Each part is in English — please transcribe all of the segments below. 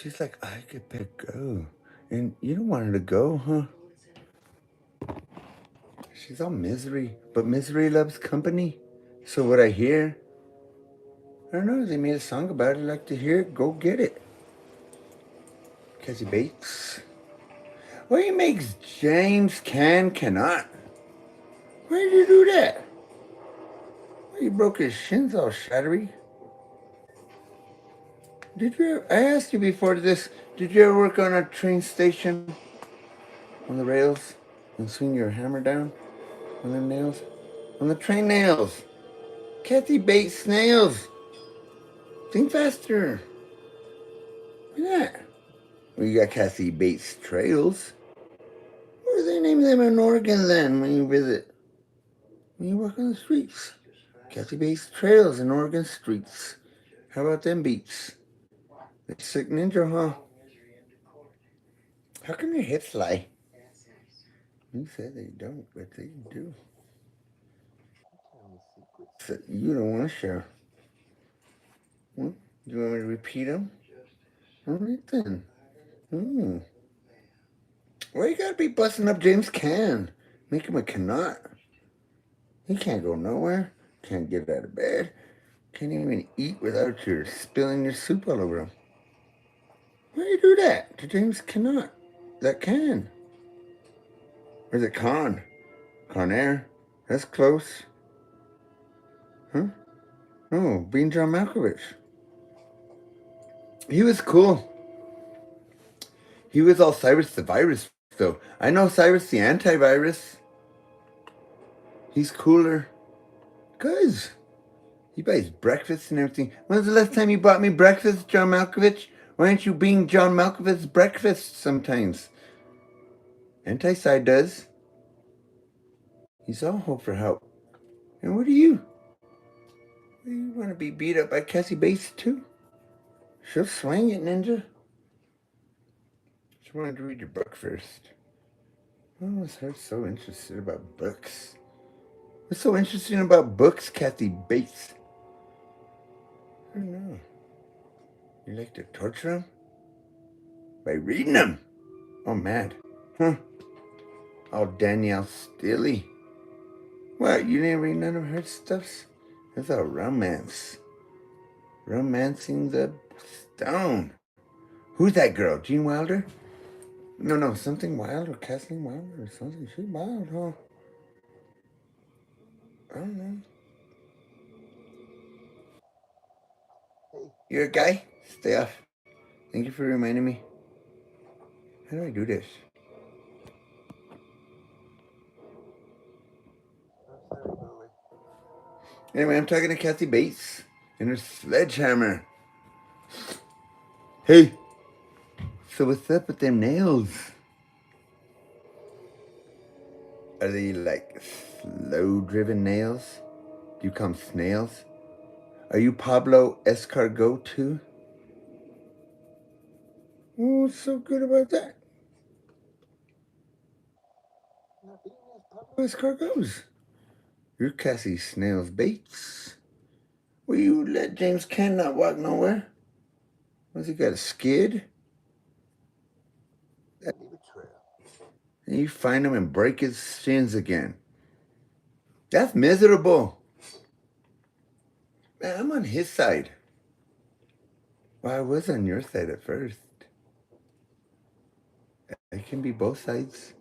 She's like, I could better go. And you don't want her to go, huh? She's all misery. But misery loves company. So what I hear, I don't know, they made a song about it. I'd like to hear it. Go get it. Cassie Bates. What he makes James cannot. Why did you do that? Well, he broke his shins all shattery. Did you? I asked you before this. Did you ever work on a train station on the rails and swing your hammer down on them nails? On the train nails. Kathy Bates snails. Think faster. Why not? Well, you got Kathy Bates trails. What do they name them in Oregon then when you visit? When you walk on the streets? Kathy Bates trails in Oregon streets. How about them beats? The sick ninja, huh? How come your hips lie? You said they don't, but they do. So you don't want to share. Do you want me to repeat them? All right then. Hmm. Why you gotta be busting up James Can? Make him a cannot. He can't go nowhere. Can't get out of bed. Can't even eat without your spilling your soup all over him. Why do you do that to James Cannot? That can. Or is it Con? Conair? That's close. Huh? Oh, Bean John Malkovich. He was cool. He was all Cyrus the Virus, though. I know Cyrus the Antivirus. He's cooler. Cuz he buys breakfast and everything. When's the last time you bought me breakfast, John Malkovich? Why aren't you being John Malkovich's breakfast sometimes? Anti-side does. He's all hope for help. And what are you? You want to be beat up by Cassie Bates too? She'll swing it, Ninja. She wanted to read your book first. What was her so interested about books? What's so interesting about books, Kathy Bates? I don't know. You like to torture them? By reading them? Oh, mad. Huh? Oh, Danielle Stilly. What, you didn't read none of her stuffs? That's all romance. Romancing the stone. Who's that girl? Gene Wilder? No, something Wild or Kathleen Wilder or something. She's wild, huh? I don't know. You're a guy? Stay off. Thank you for reminding me. How do I do this? Anyway, I'm talking to Kathy Bates and her sledgehammer. Hey, so what's up with them nails? Are they like slow-driven nails? Do you call them snails? Are you Pablo Escargot too? What's so good about that? Pablo Escargots. You're Cassie Snails Bates. Will you let James Ken not walk nowhere? What's he got, a skid? And you find him and break his shins again. That's miserable. Man, I'm on his side. Well, I was on your side at first. I can be both sides.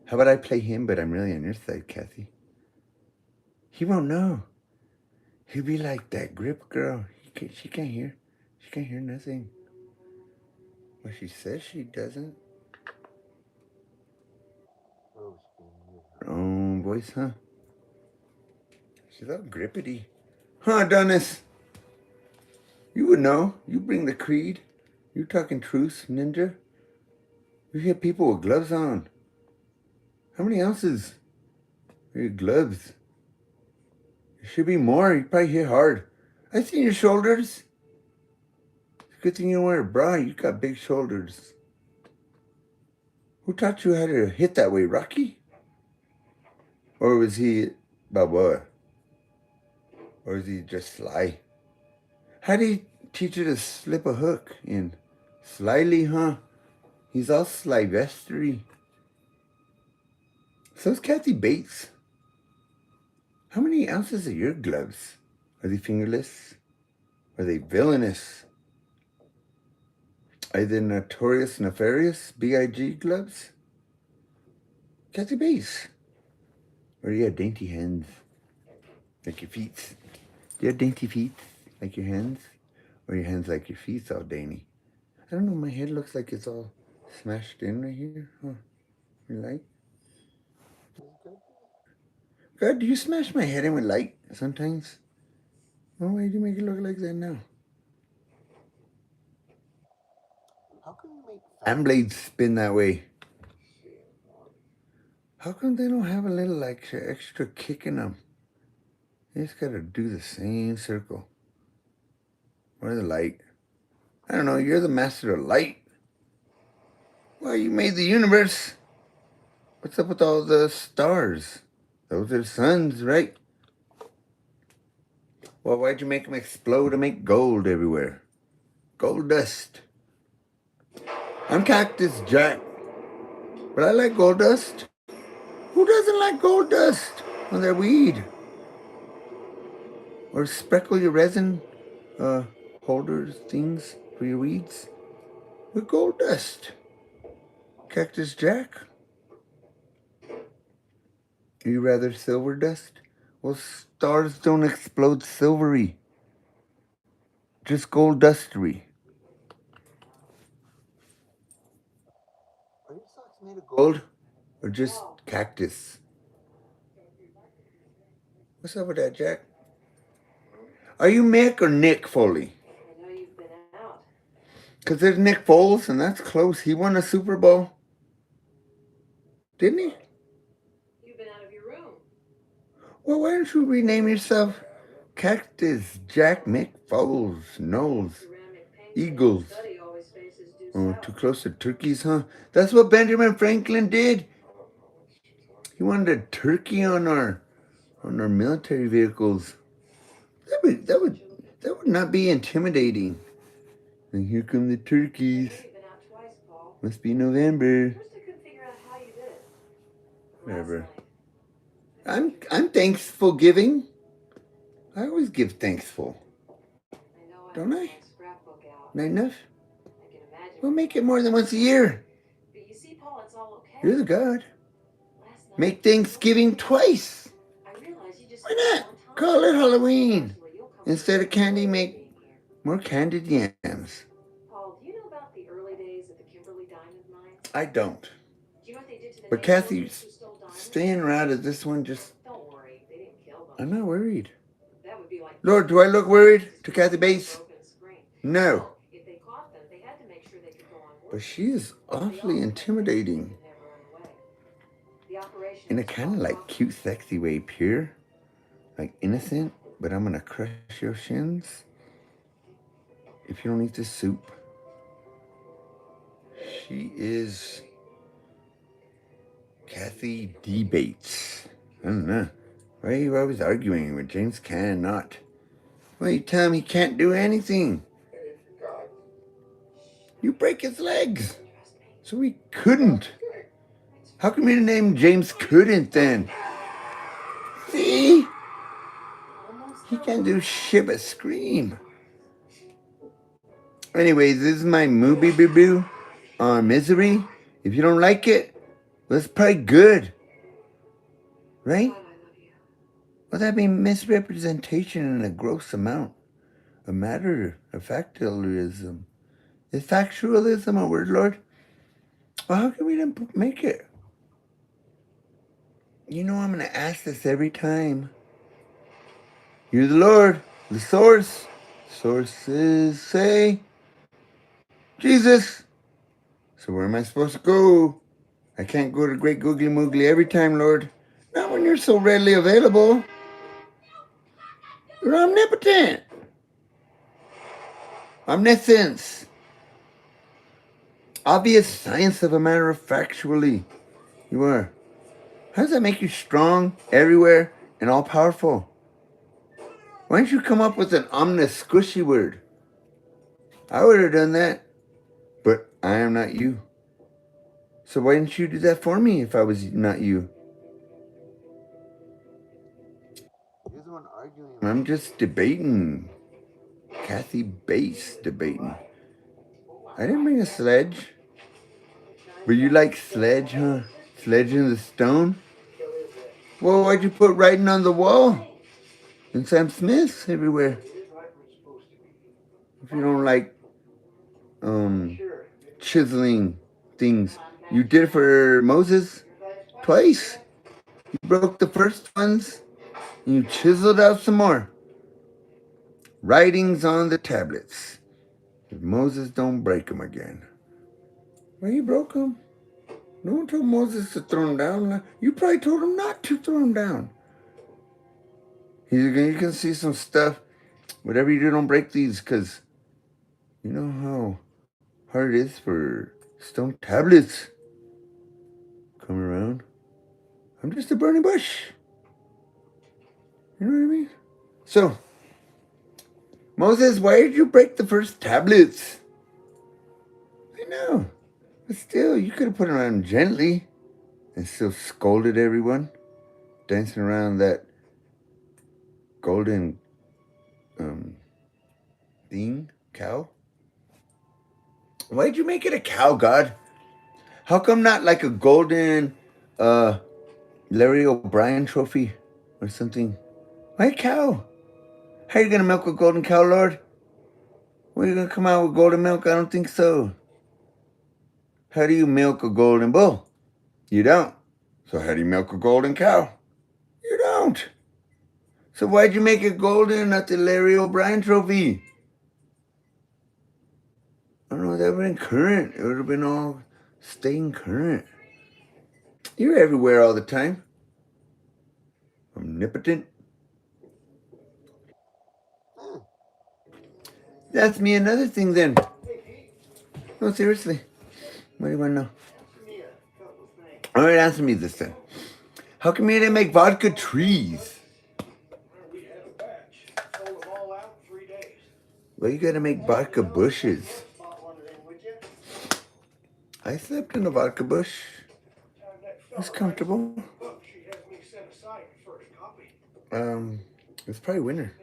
How about I play him, but I'm really on your side, Kathy? He won't know. He'll be like that grip girl. She can't hear. She can't hear nothing. Well, she says she doesn't. Her own voice, huh? She's all grippity. Huh, Adonis? You would know. You bring the creed. You talking truth, Ninja? You hit people with gloves on. How many ounces are your gloves? There should be more. You probably hit hard. I seen your shoulders. It's a good thing you don't wear a bra. You got big shoulders. Who taught you how to hit that way, Rocky? Or was he Balboa? Or is he just sly? How did he teach you to slip a hook in? Slyly, huh? He's all slyvestery. So's Kathy Bates. How many ounces are your gloves? Are they fingerless? Are they villainous? Are they notorious, nefarious, B.I.G. gloves? Kathy Bates. Or do you have dainty hands? Like your feet? Do you have dainty feet? Like your hands? Or your hands like your feet all dainty? I don't know, my head looks like it's all smashed in right here. Huh. You like? God, do you smash my head in with light sometimes? Oh, why do you make it look like that now? How can you make fan blades spin that way? How come they don't have a little extra kick in them? They just gotta do the same circle. Or the light. I don't know, you're the master of light. Well, you made the universe. What's up with all the stars? Those are suns, right? Well, why'd you make them explode and make gold everywhere? Gold dust. I'm Cactus Jack, but I like gold dust. Who doesn't like gold dust on their weed? Or sprinkle your resin holders, things for your weeds with gold dust. Cactus Jack. Are you rather silver dust? Well, stars don't explode silvery. Just gold dustery. Are your socks made of gold? Or just cactus? What's up with that, Jack? Are you Mick or Nick Foley? I know you've been out. Because there's Nick Foles, and that's close. He won a Super Bowl. Didn't he? You've been out of your room. Well, why don't you rename yourself Cactus Jack Mick Foles Knowles Eagles? Oh, too close to turkeys, huh? That's what Benjamin Franklin did. He wanted a turkey on our military vehicles. That would not be intimidating. And here come the turkeys. Must be November. Whatever. I'm thankful giving. I always give thankful. Don't I? Not enough? We'll make it more than once a year. You're the God. Make Thanksgiving twice. Why not? Call it Halloween. Instead of candy, make more candied yams. Paul, do you know about the early days at the Kimberly Diamond Mine? I don't. Do you know what they did to the But Kathy's staying around at this one just... Don't worry, they didn't kill them. I'm not worried. That would be like... Lord, do I look worried to Kathy Bates? No. If they caught them, they had to make sure they could go on work. But she is awfully intimidating. In a kind of like cute, sexy way, pure. Like innocent, but I'm gonna crush your shins if you don't eat this soup. She is Kathy D. Bates. I don't know. Why are you always arguing with James cannot? Well, you tell him he can't do anything. You break his legs. So he couldn't. How come your name James couldn't then? See? He can't do shit but scream. Anyways, this is my movie review on Misery. If you don't like it, well, it's probably good. Right? Well, that'd be misrepresentation in a gross amount. A matter of factualism. Is factualism a word, Lord? Well, how come we didn't make it? You know I'm going to ask this every time. You're the Lord, the source. Sources say Jesus. So where am I supposed to go? I can't go to Great Googly Moogly every time, Lord. Not when you're so readily available. You're omnipotent. Omniscience. Obvious science of a matter of factually. You are. How does that make you strong, everywhere, and all-powerful? Why don't you come up with an ominous, squishy word? I would have done that. I am not you. So why didn't you do that for me if I was not you? You're the one arguing. I'm just debating. Kathy Bass debating. I didn't bring a sledge. But you like sledge, huh? Sledge in the stone? Well, why'd you put writing on the wall? And Sam Smith's everywhere. If you don't like chiseling things. You did it for Moses twice. You broke the first ones and you chiseled out some more. Writings on the tablets. If Moses don't break them again. Well, you broke them. No one told Moses to throw them down. You probably told him not to throw them down. You can see some stuff. Whatever you do, don't break these, because you know how hard it is for stone tablets come around. I'm just a burning bush. You know what I mean? So, Moses, why did you break the first tablets? I know. But still, you could have put them on gently and still scolded everyone. Dancing around that golden thing, cow. Why'd you make it a cow, God? How come not like a golden Larry O'Brien trophy or something? Why a cow? How are you gonna milk a golden cow, Lord? Where are you gonna come out with golden milk? I don't think so. How do you milk a golden bull? You don't. So how do you milk a golden cow? You don't. So why'd you make it golden, not the Larry O'Brien trophy? I don't know, that would have been current. It would have been all staying current. You're everywhere all the time. Omnipotent. That's me another thing then. No, seriously. What do you want to know? All right, answer me this then. How come you didn't make vodka trees? Well, you gotta make vodka bushes. I slept in a vodka bush. It's comfortable. It's probably winter.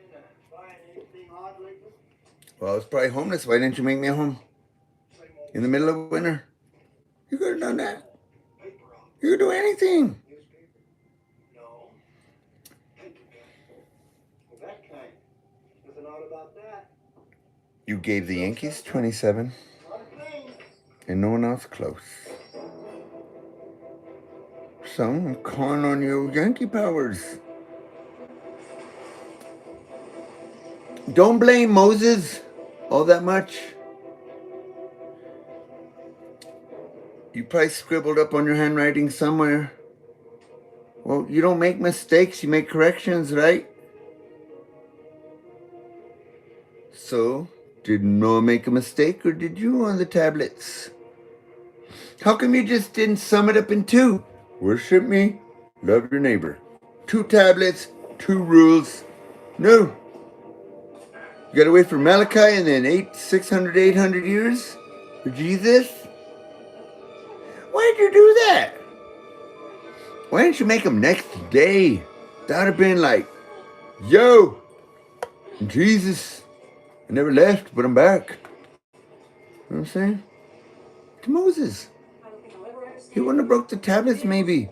Well, it's probably homeless. Why didn't you make me a home? In the middle of winter? You could have done that. You could do anything. You gave the Yankees 27 and no one else close. So I'm calling on your Yankee powers. Don't blame Moses all that much. You probably scribbled up on your handwriting somewhere. Well, you don't make mistakes, you make corrections, right? So, did Noah make a mistake or did you on the tablets? How come you just didn't sum it up in two? Worship me, love your neighbor. 2 tablets, 2 rules. No. You gotta wait for Malachi and then 600, 800 years for Jesus? Why'd you do that? Why didn't you make them next day? That would have been like, yo, Jesus, I never left, but I'm back. You know what I'm saying? To Moses. He wouldn't have broke the tablets maybe.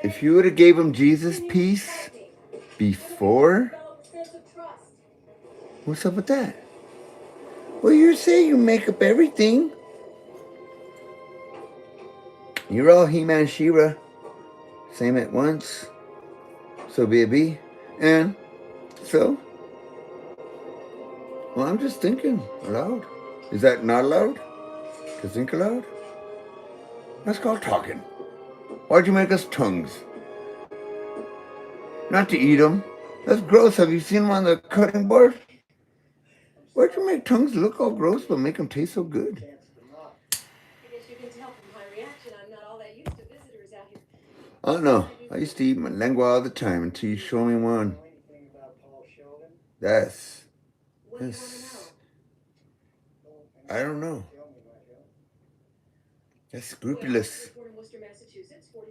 If you would have gave him Jesus' peace before, what's up with that? Well, you say you make up everything. You're all He-Man, She-Ra. Same at once. So be it be. And so, well, I'm just thinking aloud. Is that not allowed? To think aloud? That's called talking. Why'd you make us tongues? Not to eat them. That's gross. Have you seen them on the cutting board? Why'd you make tongues look all gross but make them taste so good? I guess you can tell from my reaction I'm not all that used to visitors out here. Oh no, I used to eat my lengua all the time until you show me one. That's I don't know. That's scrupulous.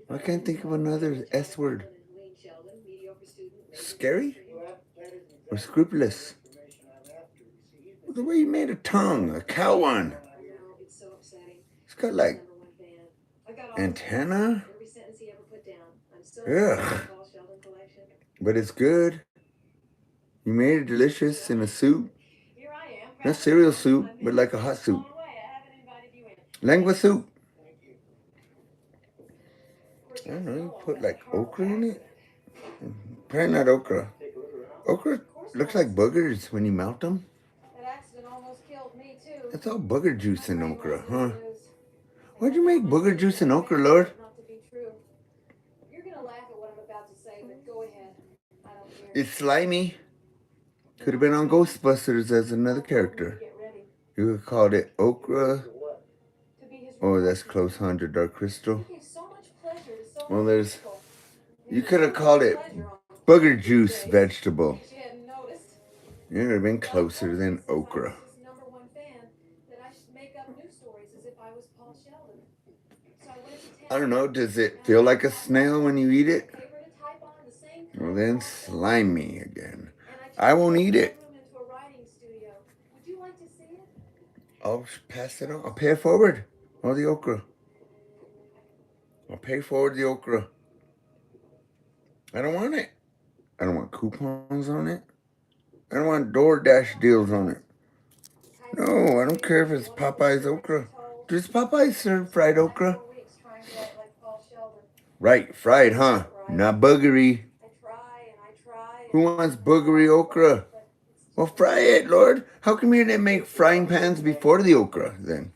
I can't think of another S word. Scary? Or scrupulous? The way you made a tongue, a cow one. It's got like antenna. Ugh. But it's good. You made it delicious in a soup. Not cereal soup, but like a hot soup. Lengua soup. I don't know, you put like okra in it? Probably not okra. Okra looks like boogers when you melt them. That's all booger juice in okra, huh? Why'd you make booger juice in okra, Lord? It's slimy. Could have been on Ghostbusters as another character. You could call it okra. Oh, that's close, 100 Dark Crystal. Well, there's... You could have called it booger juice vegetable. It would have been closer than okra. I don't know, does it feel like a snail when you eat it? Well, then slimy again. I won't eat it. I'll pass it on. I'll pay it forward. All the okra. I'll pay forward the okra. I don't want it. I don't want coupons on it. I don't want DoorDash deals on it. No, I don't care if it's Popeye's okra. Does Popeye serve fried okra? Right, fried, huh? Not boogery. Who wants boogery okra? Well, fry it, Lord. How come you didn't make frying pans before the okra, then?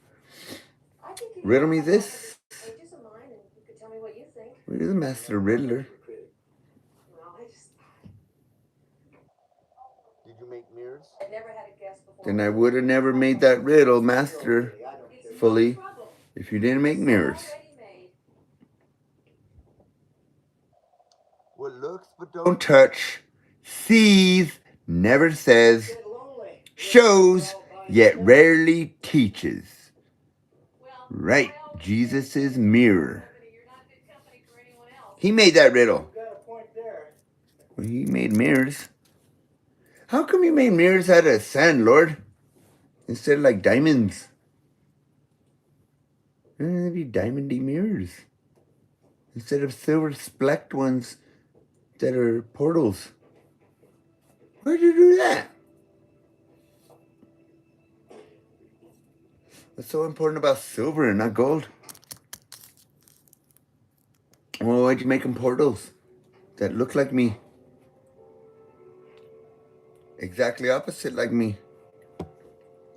Riddle me this. Well, you're the master riddler. Did you make mirrors? Then I would have never made that riddle masterfully if you didn't make mirrors. What looks but don't touch, sees, never says, shows, yet rarely teaches. Right, Jesus' mirror. He made that riddle. Well, he made mirrors. How come you made mirrors out of sand, Lord? Instead of like diamonds. They'd be diamondy mirrors. Instead of silver splecked ones that are portals. Why'd you do that? What's so important about silver and not gold? Well, why'd you make them portals that look like me? Exactly opposite like me.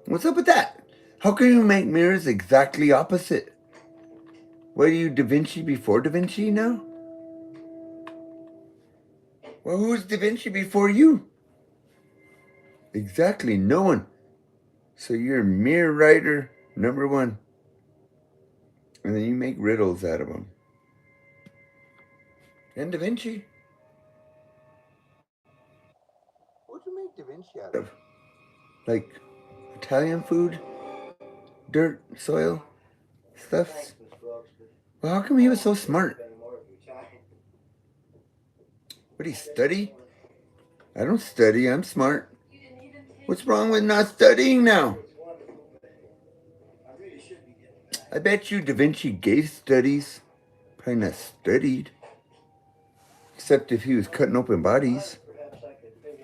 What's up with that? How can you make mirrors exactly opposite? What are you, Da Vinci before Da Vinci now? Well, who's Da Vinci before you? Exactly, no one. So you're mirror writer number one. And then you make riddles out of them. And Da Vinci. What'd you make Da Vinci out of? Like Italian food? Dirt, soil, stuffs? Well, how come he was so smart? What, did he study? I don't study, I'm smart. What's wrong with not studying now? I bet you Da Vinci gave studies. Probably not studied. Except if he was cutting open bodies.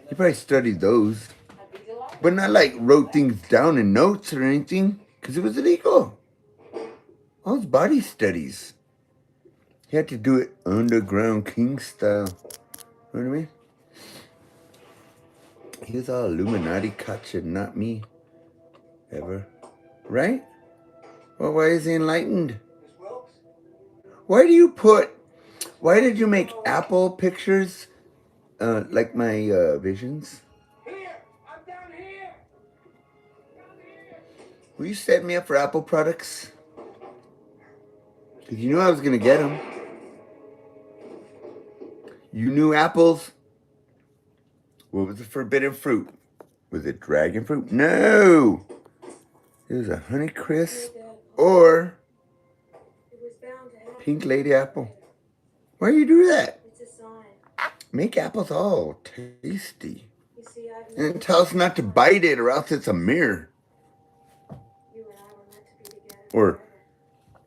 He probably studied those. But not like wrote things down in notes or anything. Because it was illegal. All his body studies. He had to do it underground king style. You know what I mean? He was all Illuminati gotcha, not me. Ever. Right? Well, why is he enlightened? Why did you make Apple pictures like my visions? I'm down here. Will you set me up for Apple products? Because you knew I was going to get them. You knew apples. What was the forbidden fruit? Was it dragon fruit? No! It was a Honey Crisp or Pink Lady Apple. Why do you do that? It's a sign. Make apples all tasty. You see, I've And then tell us not to bite it or else it's a mirror. You and I were meant to be together Or forever.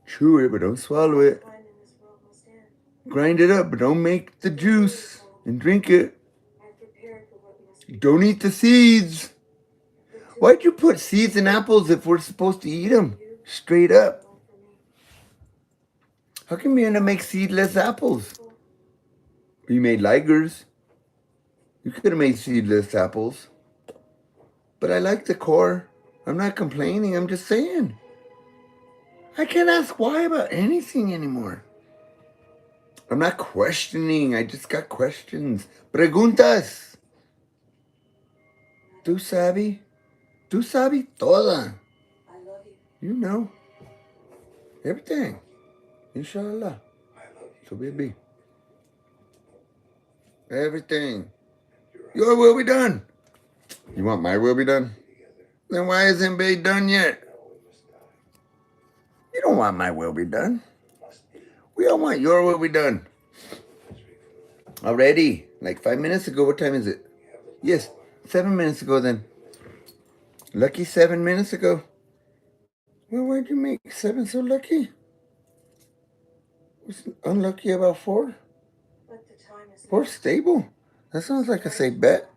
chew it but don't swallow it. Time in this world must end. Grind it up but don't make the juice and drink it. I've prepared for what must be. Don't eat the seeds. Why'd you put seeds in apples if we're supposed to eat them? Straight up. How come you're gonna make seedless apples? You made ligers. You could have made seedless apples. But I like the core. I'm not complaining, I'm just saying. I can't ask why about anything anymore. I'm not questioning, I just got questions. Preguntas. ¿Tú sabes? ¿Tú sabes toda? I love you. You know. Everything. Inshallah. So baby. Everything. Your will be done. You want my will be done? Then why isn't Bay done yet? You don't want my will be done. We all want your will be done. Already. Like 5 minutes ago. What time is it? Yes. 7 minutes ago then. Lucky 7 minutes ago. Well, why'd you make 7 so lucky? Was unlucky about 4? But the time is 4 stable. That sounds like a safe bet.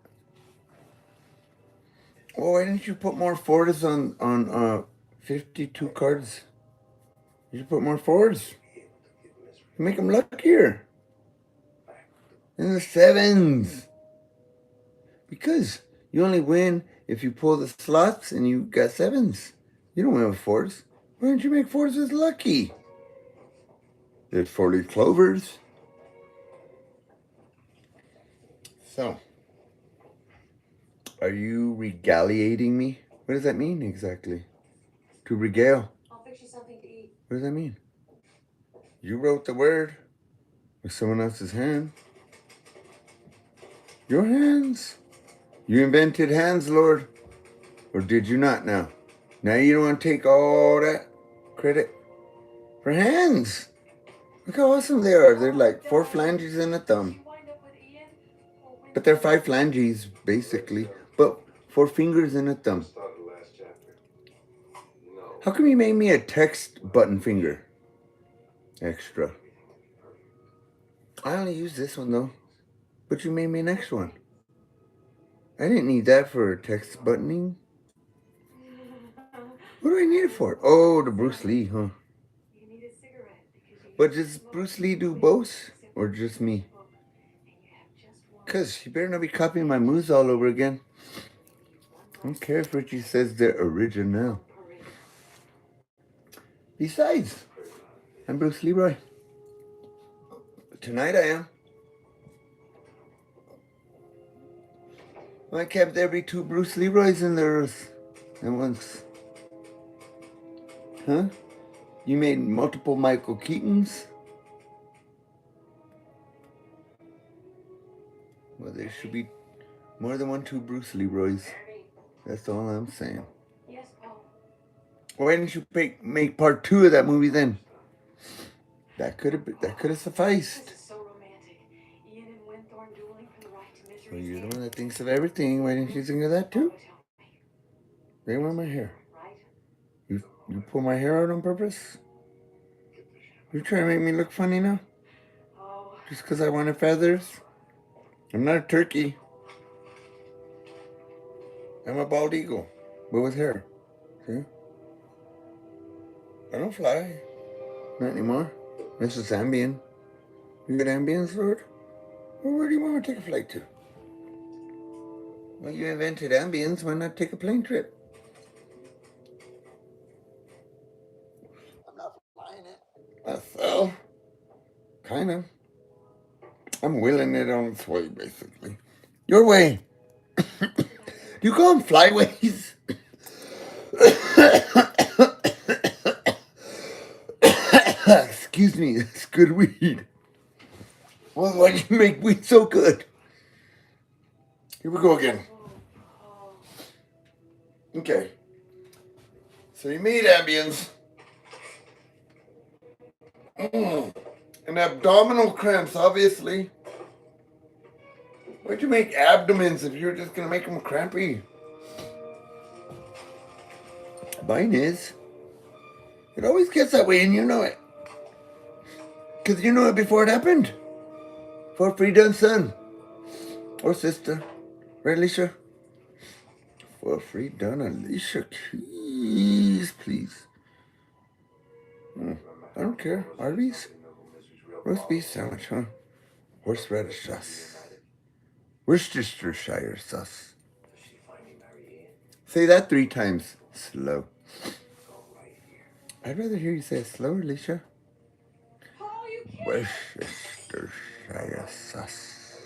Well, why didn't you put more 4s on 52 cards? You should put more 4s. Make them luckier. And the 7s. Because you only win if you pull the slots and you got 7s. You don't win with 4s. Why don't you make 4s as lucky? There's 40 clovers. So, are you regaliating me? What does that mean exactly? To regale. I'll fix you something to eat. What does that mean? You wrote the word with someone else's hand. Your hands. You invented hands, Lord. Or did you not now? Now you don't want to take all that credit for hands. Look how awesome they are. They're like 4 phalanges and a thumb. But they're 5 phalanges, basically. But 4 fingers and a thumb. How come you made me a text button finger? Extra. I only use this one though. But you made me an extra one. I didn't need that for text buttoning. What do I need it for? Oh, the Bruce Lee, huh? But does Bruce Lee do both? Or just me? Because you better not be copying my moves all over again. I don't care if Richie says they're original. Besides, I'm Bruce Leroy. Tonight I am. I kept there be 2 Bruce Leroys in there at once. Huh? You made multiple Michael Keatons? Well, there should be more than 2 Bruce Leroys. That's all I'm saying. Yes, Paul. Why didn't you make part 2 of that movie then? That could have sufficed. This is so romantic. Ian and Winthorne dueling for the right to misery. Well, you're the one that thinks of everything. Why didn't you think of that too? They want my hair. You pull my hair out on purpose? You trying to make me look funny now? Just because I wanted feathers? I'm not a turkey. I'm a bald eagle, but with hair. See? I don't fly. Not anymore. This is Ambien. You got Ambience, Lord? Well, where do you want me to take a flight to? Well, you invented Ambience. Why not take a plane trip? I'm not flying it. Well, kind of. I'm willing it on its way, basically. Your way. Do you call them flyways? Excuse me, it's good weed. Well, why do you make weed so good? Here we go again. Okay. So you made ambience. And abdominal cramps, obviously. Why'd you make abdomens if you were just gonna make them crampy? Mine is. It always gets that way and you know it. Because you know it before it happened. For Frida and son. Or sister. Right, Alicia? For Frida and Alicia, please, please. I don't care. Arby's? Roast beef sandwich, huh? Horseradish sauce. Worcestershire sauce. Say that 3 times. Slow. I'd rather hear you say it slower, Alicia. Worcestershire sauce.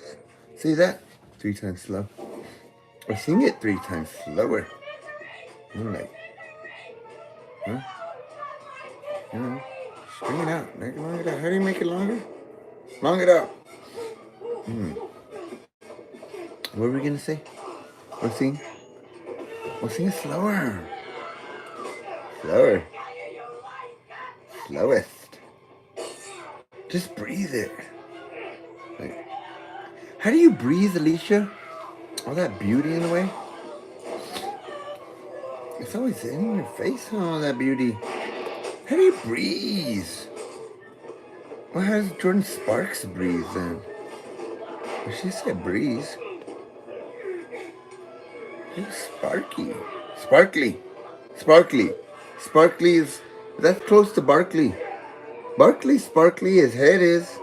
Say that 3 times slow. Or sing it 3 times slower. I'm like, huh? String it out. Make it long it out. How do you make it longer? Long it out. What were we gonna say? Or sing? Or sing it slower. Slower. Slowest. Just breathe it. Like, how do you breathe, Alicia? All that beauty in the way? It's always in your face, all that beauty. How do you breathe? Well, how does Jordan Sparks breathe then? Well, she said breeze. It's sparky. Sparkly. Sparkly. Sparkly is, that's close to Barkley. Barkley, sparkly, his head is.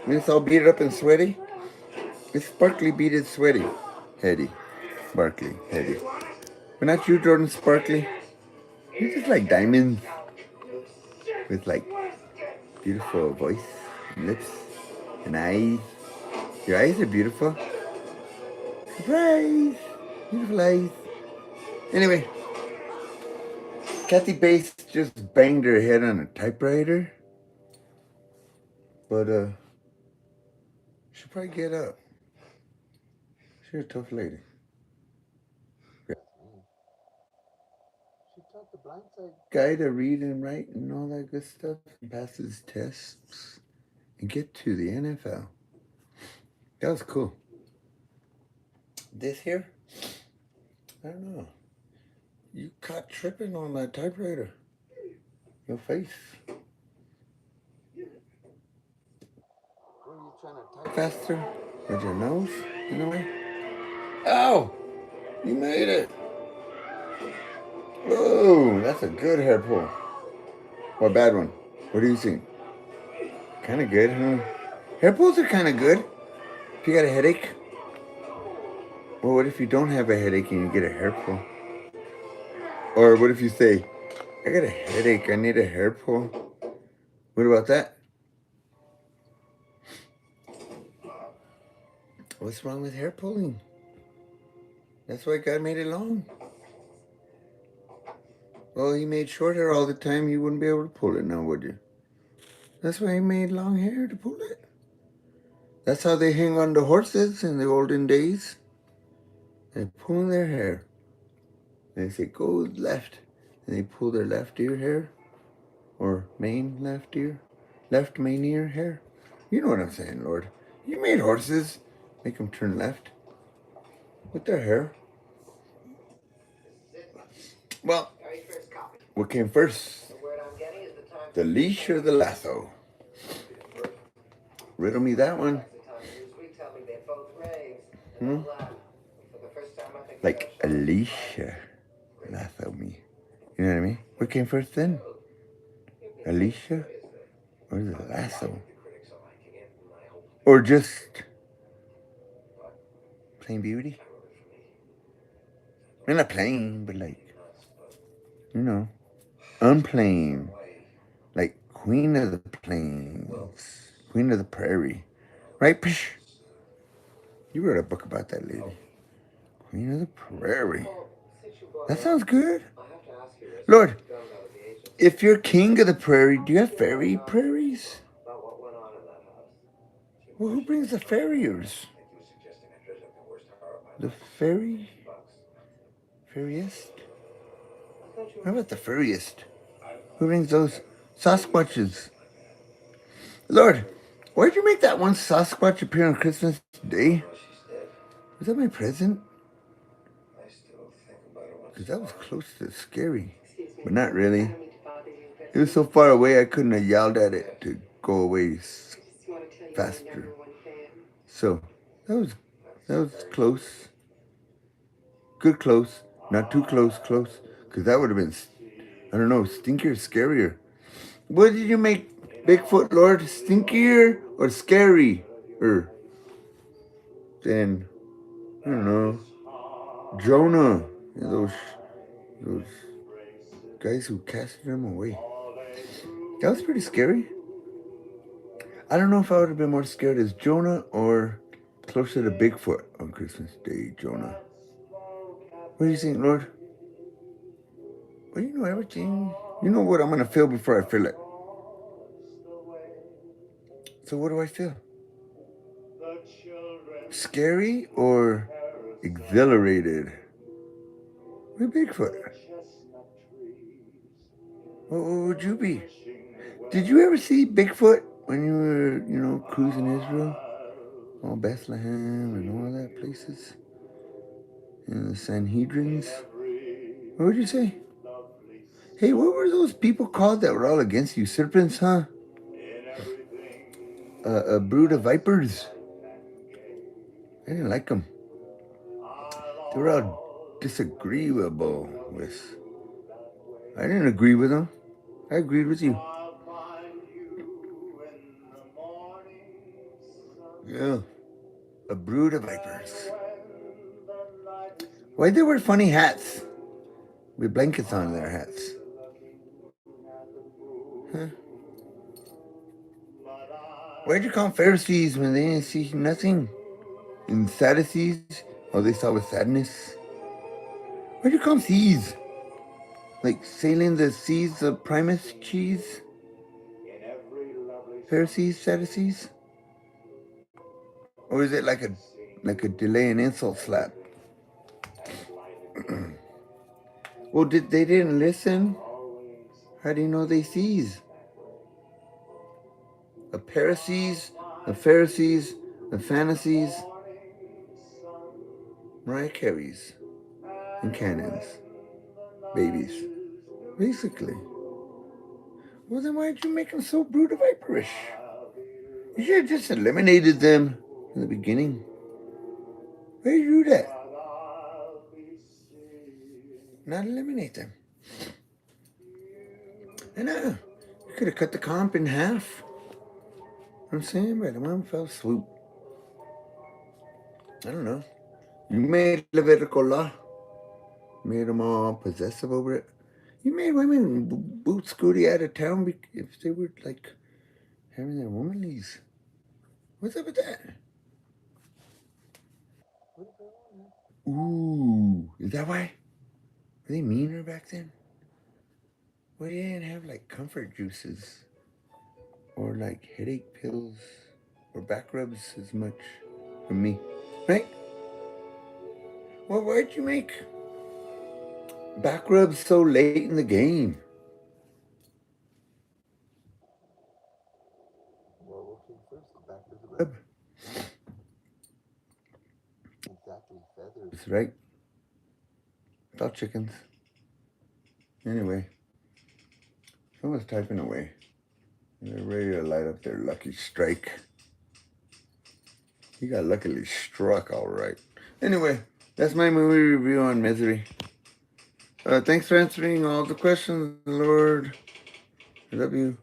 And it's all beat up and sweaty. It's sparkly, beaded, sweaty. Heady. Barkley, heady. But not you, Jordan Sparkly. You're just like diamonds. With like beautiful voice and lips and eyes. Your eyes are beautiful. Surprise! Beautiful eyes. Anyway, Kathy Bates just banged her head on a typewriter. But she'll probably get up. She's a tough lady. She taught the blind side guy to read and write and all that good stuff and pass his tests and get to the NFL. That was cool. This here, I don't know. You caught tripping on that typewriter. Your face. Were you trying to type faster with your nose in a way? Ow! You made it. Oh, that's a good hair pull. Or a bad one. What do you think? Kind of good, huh? Hair pulls are kind of good. If you got a headache. Well, what if you don't have a headache and you get a hair pull? Or what if you say, I got a headache, I need a hair pull? What about that? What's wrong with hair pulling? That's why God made it long. Well, he made short hair all the time, you wouldn't be able to pull it now, would you? That's why he made long hair, to pull it. That's how they hang on to horses in the olden days. They pull their hair. They say, go left. And they pull their left ear hair. Or main left ear. Left main ear hair. You know what I'm saying, Lord. You made horses. Make them turn left. With their hair. Well, what came first? The leash or the lasso? Riddle me that one. Like Alicia lasso me. You know what I mean? What came first then? Alicia or the lasso? Or just plain beauty? Well, not plain, but like, you know, unplain. Like Queen of the Plains. Queen of the Prairie. Right, Pish? You wrote a book about that lady. Queen of the Prairie. That sounds good. Lord, if you're king of the prairie, do you have fairy prairies? Well, who brings the farriers? The fairy? Fairyist? What about the furriest? Who rings those Sasquatches? Lord, why'd you make that one Sasquatch appear on Christmas Day? Was that my present? Because that was close to scary. But not really. It was so far away I couldn't have yelled at it to go away faster. So that was close. Good close. Not too close, close. Because that would have been, I don't know, stinkier, scarier. What did you make Bigfoot, Lord? Stinkier or scary? Then, I don't know, Jonah. Those guys who casted him away. That was pretty scary. I don't know if I would have been more scared as Jonah or closer to Bigfoot on Christmas Day, Jonah. What do you think, Lord? Well, you know everything. You know what I'm going to feel before I feel it. So what do I feel? Scary or exhilarated? With Bigfoot. What would you be? Did you ever see Bigfoot when you were, cruising Israel? All Bethlehem and all that places? And the Sanhedrins? What would you say? Hey, what were those people called that were all against you? Serpents, huh? A brood of vipers. I didn't like them. They were all disagreeable with. I didn't agree with them. I agreed with you. Yeah. A brood of vipers. Why'd they wear funny hats? With blankets on their hats. Huh? Why'd you call them Pharisees when they didn't see nothing? And Sadducees? All they saw was sadness. Why'd you call them seas? Like sailing the seas of Primus cheese? Pharisees, Sadducees? Or is it like a delay and insult slap? Well, they didn't listen? How do you know they sees? A Pharisees, a Pharisees, a fantasies, Mariah Carey's, and cannons, babies, basically. Well, then why'd you make them so brood of viperish? You should have just eliminated them in the beginning. Why did you do that? Not eliminate them. And you could have cut the comp in half. You know what I'm saying? By the one fell swoop. I don't know. You made Levitical law. Made them all possessive over it. You made women boot Scooty out of town if they were like having their womanlies. What's up with that? Ooh, is that why? Were they meaner back then? Well, they didn't have like comfort juices or like headache pills or back rubs as much for me, right? Well, why'd you make back rubs so late in the game? Well, what came first, the back or the rub? Exactly, feathers. Right? It's all chickens. Anyway, someone's typing away. They're ready to light up their lucky strike. He got luckily struck all right. Anyway, that's my movie review on Misery. Thanks for answering all the questions, Lord. I love you.